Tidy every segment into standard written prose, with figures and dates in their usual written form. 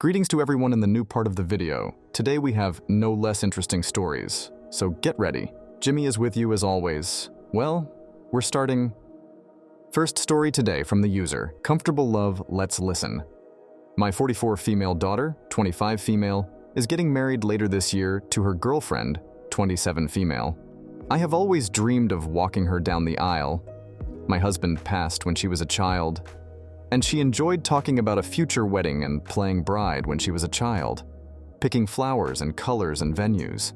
Greetings to everyone in the new part of the video. Today we have no less interesting stories, so get ready. Jimmy is with you as always. Well, we're starting. First story today from the user, Comfortable Love, Let's Listen. My 44 female daughter, 25 female, is getting married later this year to her girlfriend, 27 female. I have always dreamed of walking her down the aisle. My husband passed when she was a child, and she enjoyed talking about a future wedding and playing bride when she was a child, picking flowers and colors and venues.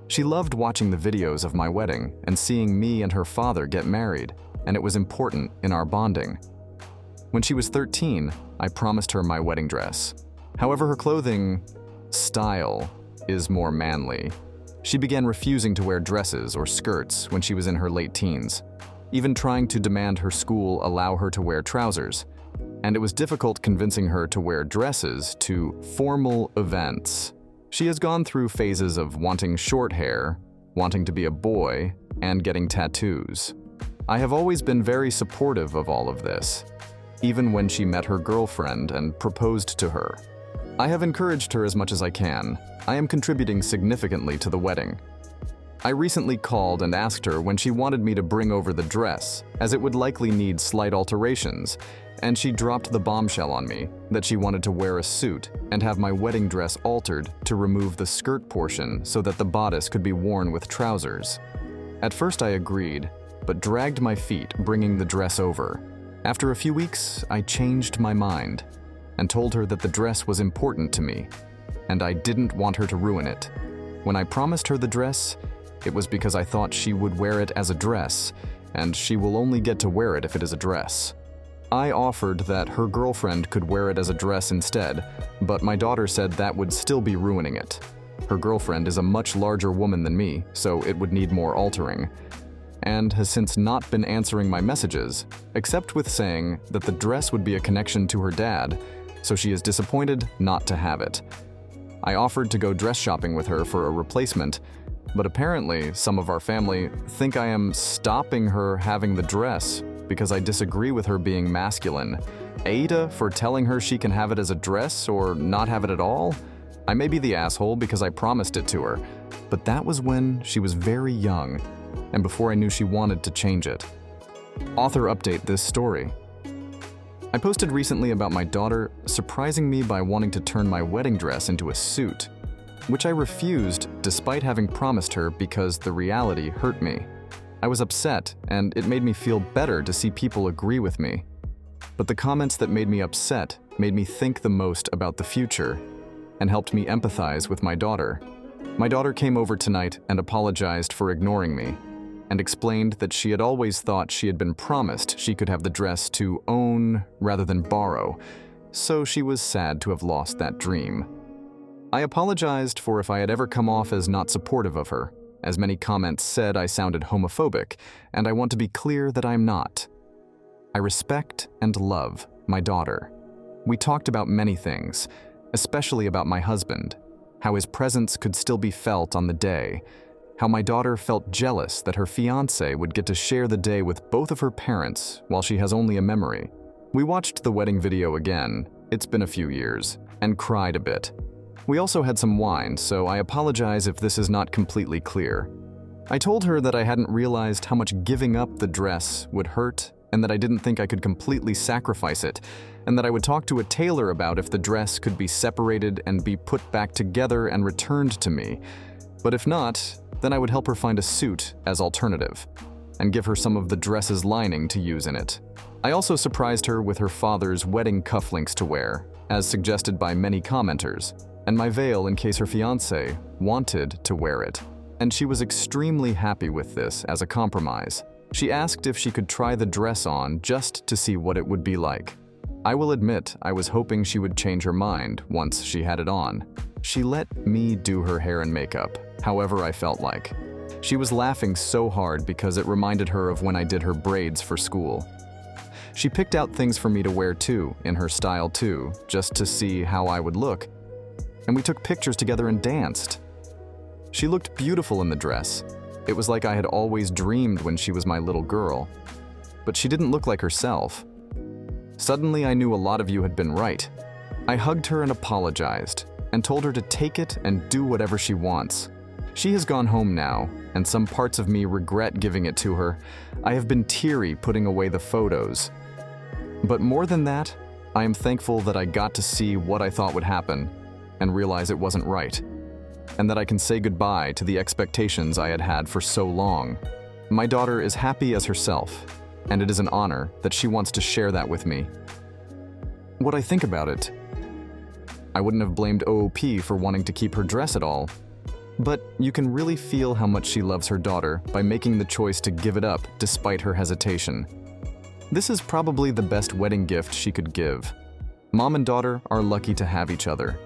She loved watching the videos of my wedding and seeing me and her father get married, and it was important in our bonding. When she was 13, I promised her my wedding dress. However, her clothing style is more manly. She began refusing to wear dresses or skirts when she was in her late teens, even trying to demand her school allow her to wear trousers. And it was difficult convincing her to wear dresses to formal events. She has gone through phases of wanting short hair, wanting to be a boy, and getting tattoos. I have always been very supportive of all of this, even when she met her girlfriend and proposed to her. I have encouraged her as much as I can. I am contributing significantly to the wedding. I recently called and asked her when she wanted me to bring over the dress, as it would likely need slight alterations, and she dropped the bombshell on me that she wanted to wear a suit and have my wedding dress altered to remove the skirt portion so that the bodice could be worn with trousers. At first I agreed, but dragged my feet bringing the dress over. After a few weeks, I changed my mind and told her that the dress was important to me, and I didn't want her to ruin it. When I promised her the dress, it was because I thought she would wear it as a dress, and she will only get to wear it if it is a dress. I offered that her girlfriend could wear it as a dress instead, but my daughter said that would still be ruining it. Her girlfriend is a much larger woman than me, so it would need more altering, and has since not been answering my messages, except with saying that the dress would be a connection to her dad, so she is disappointed not to have it. I offered to go dress shopping with her for a replacement, but apparently some of our family think I am stopping her having the dress because I disagree with her being masculine. AITA for telling her she can have it as a dress or not have it at all? I may be the asshole because I promised it to her, but that was when she was very young and before I knew she wanted to change it. Author update this story. I posted recently about my daughter surprising me by wanting to turn my wedding dress into a suit, which I refused despite having promised her because the reality hurt me. I was upset, and it made me feel better to see people agree with me. But the comments that made me upset made me think the most about the future and helped me empathize with my daughter. My daughter came over tonight and apologized for ignoring me, and explained that she had always thought she had been promised she could have the dress to own rather than borrow, so she was sad to have lost that dream. I apologized for if I had ever come off as not supportive of her, as many comments said I sounded homophobic, and I want to be clear that I'm not. I respect and love my daughter. We talked about many things, especially about my husband, how his presence could still be felt on the day, how my daughter felt jealous that her fiancé would get to share the day with both of her parents while she has only a memory. We watched the wedding video again, it's been a few years, and cried a bit. We also had some wine, so I apologize if this is not completely clear. I told her that I hadn't realized how much giving up the dress would hurt and that I didn't think I could completely sacrifice it, and that I would talk to a tailor about if the dress could be separated and be put back together and returned to me. But if not, then I would help her find a suit as alternative, and give her some of the dress's lining to use in it. I also surprised her with her father's wedding cufflinks to wear, as suggested by many commenters, and my veil in case her fiancé wanted to wear it. And she was extremely happy with this as a compromise. She asked if she could try the dress on just to see what it would be like. I will admit I was hoping she would change her mind once she had it on. She let me do her hair and makeup, however I felt like. She was laughing so hard because it reminded her of when I did her braids for school. She picked out things for me to wear too, in her style too, just to see how I would look. And we took pictures together and danced. She looked beautiful in the dress. It was like I had always dreamed when she was my little girl. But she didn't look like herself. Suddenly I knew a lot of you had been right. I hugged her and apologized, and told her to take it and do whatever she wants. She has gone home now, and some parts of me regret giving it to her. I have been teary putting away the photos. But more than that, I am thankful that I got to see what I thought would happen and realize it wasn't right, and that I can say goodbye to the expectations I had had for so long. My daughter is happy as herself, and it is an honor that she wants to share that with me. What I think about it, I wouldn't have blamed OOP for wanting to keep her dress at all, but you can really feel how much she loves her daughter by making the choice to give it up despite her hesitation. This is probably the best wedding gift she could give. Mom and daughter are lucky to have each other.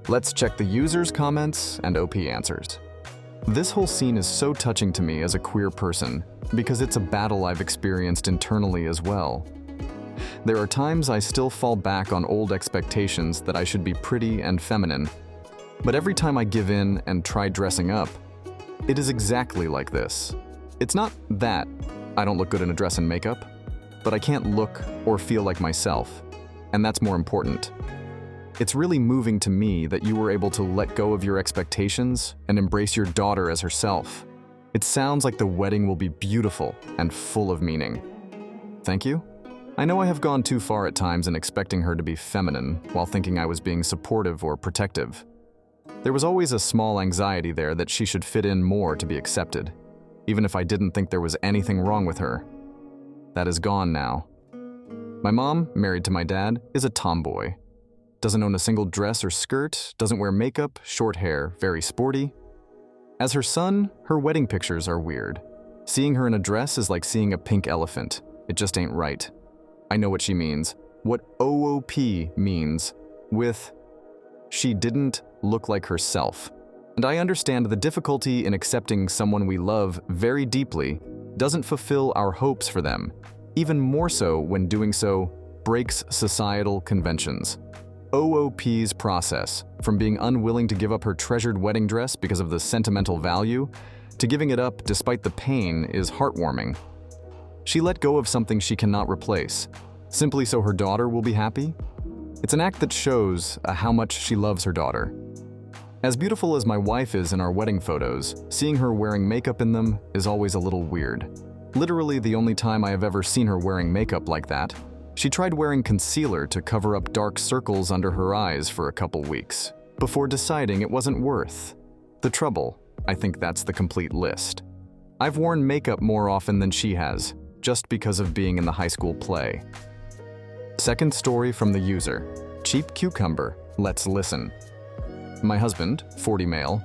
Let's check the users' comments and OP answers. This whole scene is so touching to me as a queer person because it's a battle I've experienced internally as well. There are times I still fall back on old expectations that I should be pretty and feminine, but every time I give in and try dressing up, it is exactly like this. It's not that I don't look good in a dress and makeup, but I can't look or feel like myself, and that's more important. It's really moving to me that you were able to let go of your expectations and embrace your daughter as herself. It sounds like the wedding will be beautiful and full of meaning. Thank you. I know I have gone too far at times in expecting her to be feminine while thinking I was being supportive or protective. There was always a small anxiety there that she should fit in more to be accepted, even if I didn't think there was anything wrong with her. That is gone now. My mom, married to my dad, is a tomboy. Doesn't own a single dress or skirt, doesn't wear makeup, short hair, very sporty. As her son, her wedding pictures are weird. Seeing her in a dress is like seeing a pink elephant. It just ain't right. I know what she means. What OOP means with she didn't look like herself. And I understand the difficulty in accepting someone we love very deeply doesn't fulfill our hopes for them, even more so when doing so breaks societal conventions. OOP's process, from being unwilling to give up her treasured wedding dress because of the sentimental value, to giving it up despite the pain, is heartwarming. She let go of something she cannot replace, simply so her daughter will be happy. It's an act that shows how much she loves her daughter. As beautiful as my wife is in our wedding photos, seeing her wearing makeup in them is always a little weird. Literally the only time I have ever seen her wearing makeup like that. She tried wearing concealer to cover up dark circles under her eyes for a couple weeks, before deciding it wasn't worth the trouble. I think that's the complete list. I've worn makeup more often than she has, just because of being in the high school play. Second story from the user, Cheap Cucumber, let's listen. My husband, 40 male,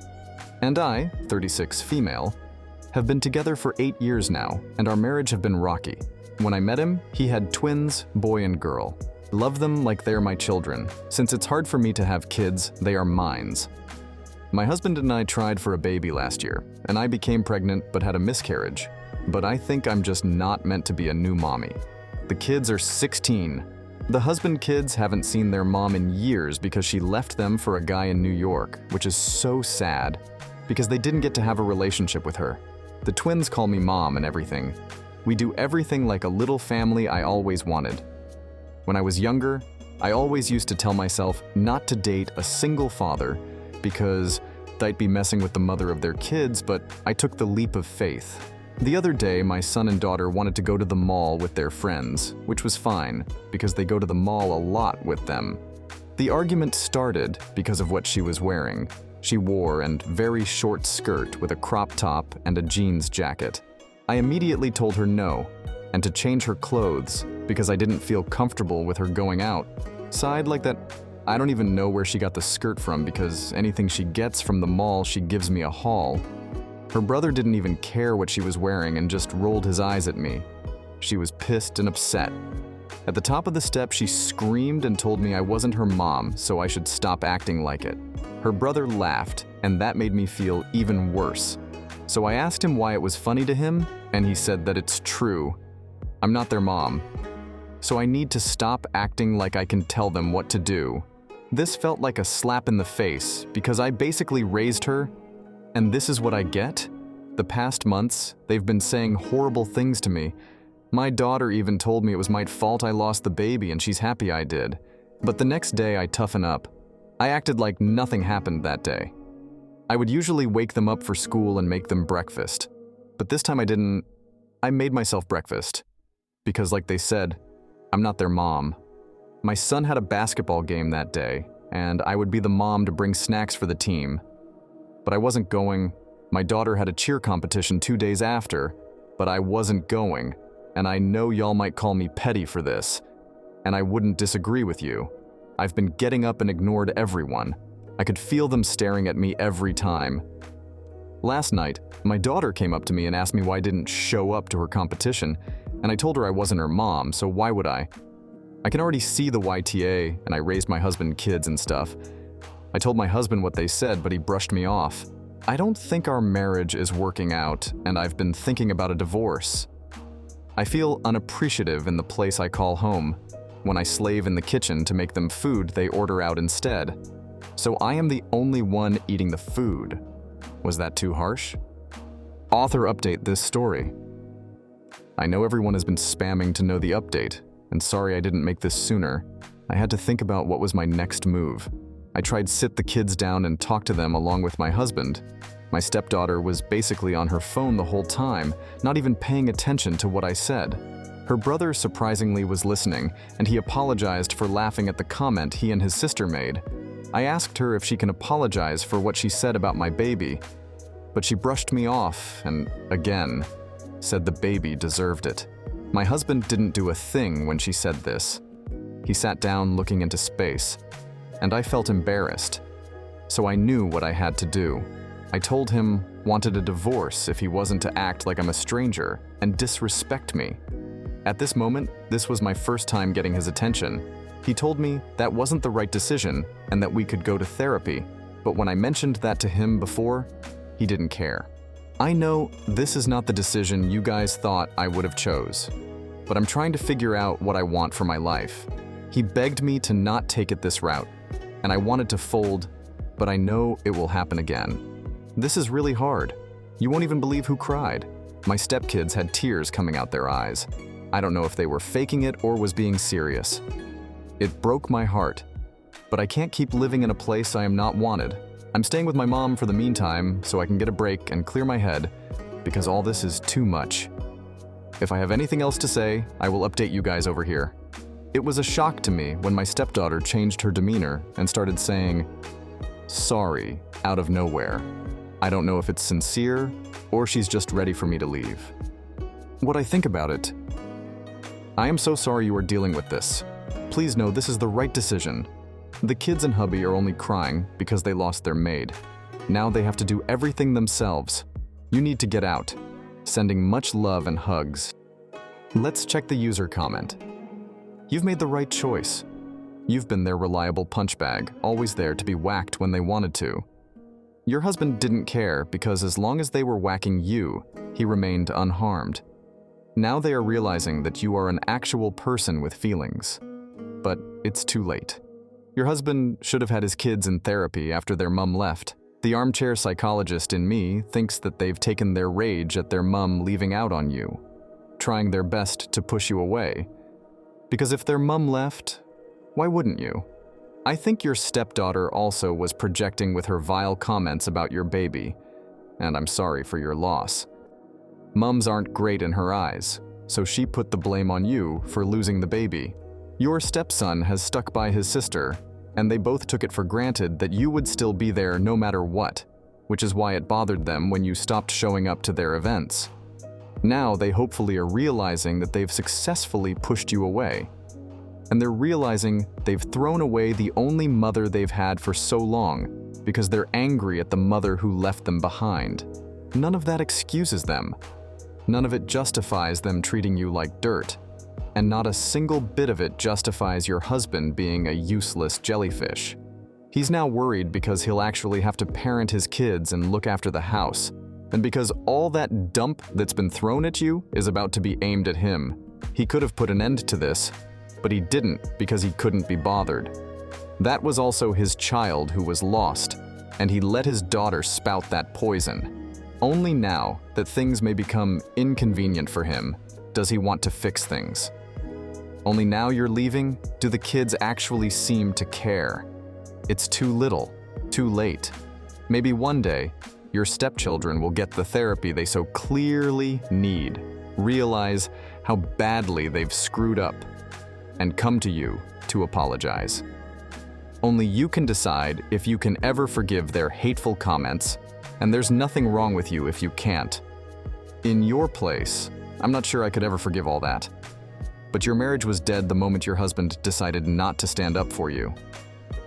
and I, 36 female, have been together for 8 years now, and our marriage have been rocky. When I met him, he had twins, boy and girl. Love them like they're my children. Since it's hard for me to have kids, they are mines. My husband and I tried for a baby last year, and I became pregnant but had a miscarriage. But I think I'm just not meant to be a new mommy. The kids are 16. The husband kids haven't seen their mom in years because she left them for a guy in New York, which is so sad, because they didn't get to have a relationship with her. The twins call me mom and everything. We do everything like a little family I always wanted. When I was younger, I always used to tell myself not to date a single father because I'd be messing with the mother of their kids, but I took the leap of faith. The other day, my son and daughter wanted to go to the mall with their friends, which was fine, because they go to the mall a lot with them. The argument started because of what she was wearing. She wore a very short skirt with a crop top and a jeans jacket. I immediately told her no, and to change her clothes, because I didn't feel comfortable with her going out. Sighed like that. I don't even know where she got the skirt from, because anything she gets from the mall, she gives me a haul. Her brother didn't even care what she was wearing and just rolled his eyes at me. She was pissed and upset. At the top of the step, she screamed and told me I wasn't her mom, so I should stop acting like it. Her brother laughed, and that made me feel even worse. So I asked him why it was funny to him, and he said that it's true. I'm not their mom. So I need to stop acting like I can tell them what to do. This felt like a slap in the face, because I basically raised her. And this is what I get? The past months, they've been saying horrible things to me. My daughter even told me it was my fault I lost the baby and she's happy I did. But the next day I toughen up. I acted like nothing happened that day. I would usually wake them up for school and make them breakfast. But this time I didn't. I made myself breakfast. Because like they said, I'm not their mom. My son had a basketball game that day, and I would be the mom to bring snacks for the team. But I wasn't going. My daughter had a cheer competition 2 days after, but I wasn't going, and I know y'all might call me petty for this, and I wouldn't disagree with you. I've been getting up and ignored everyone. I could feel them staring at me every time. Last night, my daughter came up to me and asked me why I didn't show up to her competition, and I told her I wasn't her mom, so why would I? I can already see the YTA, and I raised my husband and kids and stuff. I told my husband what they said, but he brushed me off. I don't think our marriage is working out, and I've been thinking about a divorce. I feel unappreciative in the place I call home. When I slave in the kitchen to make them food they order out instead. So I am the only one eating the food. Was that too harsh? Author update this story. I know everyone has been spamming to know the update, and sorry I didn't make this sooner. I had to think about what was my next move. I tried sit the kids down and talk to them along with my husband. My stepdaughter was basically on her phone the whole time, not even paying attention to what I said. Her brother surprisingly was listening, and he apologized for laughing at the comment he and his sister made. I asked her if she can apologize for what she said about my baby, but she brushed me off and, again, said the baby deserved it. My husband didn't do a thing when she said this. He sat down looking into space, and I felt embarrassed. So I knew what I had to do. I told him wanted a divorce if he wasn't to act like I'm a stranger and disrespect me. At this moment, this was my first time getting his attention. He told me that wasn't the right decision and that we could go to therapy, but when I mentioned that to him before, he didn't care. I know this is not the decision you guys thought I would have chose, but I'm trying to figure out what I want for my life. He begged me to not take it this route, and I wanted to fold, but I know it will happen again. This is really hard. You won't even believe who cried. My stepkids had tears coming out their eyes. I don't know if they were faking it or was being serious. It broke my heart, but I can't keep living in a place I am not wanted. I'm staying with my mom for the meantime so I can get a break and clear my head because all this is too much. If I have anything else to say, I will update you guys over here. It was a shock to me when my stepdaughter changed her demeanor and started saying, "Sorry," out of nowhere. I don't know if it's sincere or she's just ready for me to leave. What I think about it, I am so sorry you are dealing with this. Please know this is the right decision. The kids and hubby are only crying because they lost their maid. Now they have to do everything themselves. You need to get out. Sending much love and hugs. Let's check the user comment. You've made the right choice. You've been their reliable punch bag, always there to be whacked when they wanted to. Your husband didn't care because as long as they were whacking you, he remained unharmed. Now they are realizing that you are an actual person with feelings. But it's too late. Your husband should have had his kids in therapy after their mum left. The armchair psychologist in me thinks that they've taken their rage at their mum leaving out on you, trying their best to push you away. Because if their mum left, why wouldn't you? I think your stepdaughter also was projecting with her vile comments about your baby, and I'm sorry for your loss. Mums aren't great in her eyes, so she put the blame on you for losing the baby. Your stepson has stuck by his sister, and they both took it for granted that you would still be there no matter what, which is why it bothered them when you stopped showing up to their events. Now they hopefully are realizing that they've successfully pushed you away. And they're realizing they've thrown away the only mother they've had for so long because they're angry at the mother who left them behind. None of that excuses them. None of it justifies them treating you like dirt. And not a single bit of it justifies your husband being a useless jellyfish. He's now worried because he'll actually have to parent his kids and look after the house. And because all that dump that's been thrown at you is about to be aimed at him. He could have put an end to this, but he didn't because he couldn't be bothered. That was also his child who was lost, and he let his daughter spout that poison. Only now that things may become inconvenient for him does he want to fix things. Only now you're leaving, do the kids actually seem to care? It's too little, too late. Maybe one day, your stepchildren will get the therapy they so clearly need, realize how badly they've screwed up, and come to you to apologize. Only you can decide if you can ever forgive their hateful comments, and there's nothing wrong with you if you can't. In your place, I'm not sure I could ever forgive all that. But your marriage was dead the moment your husband decided not to stand up for you.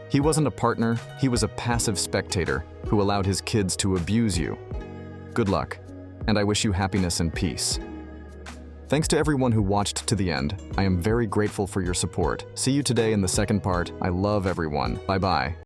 He wasn't a partner, he was a passive spectator who allowed his kids to abuse you. Good luck, and I wish you happiness and peace. Thanks to everyone who watched to the end. I am very grateful for your support. See you today in the second part. I love everyone. Bye-bye.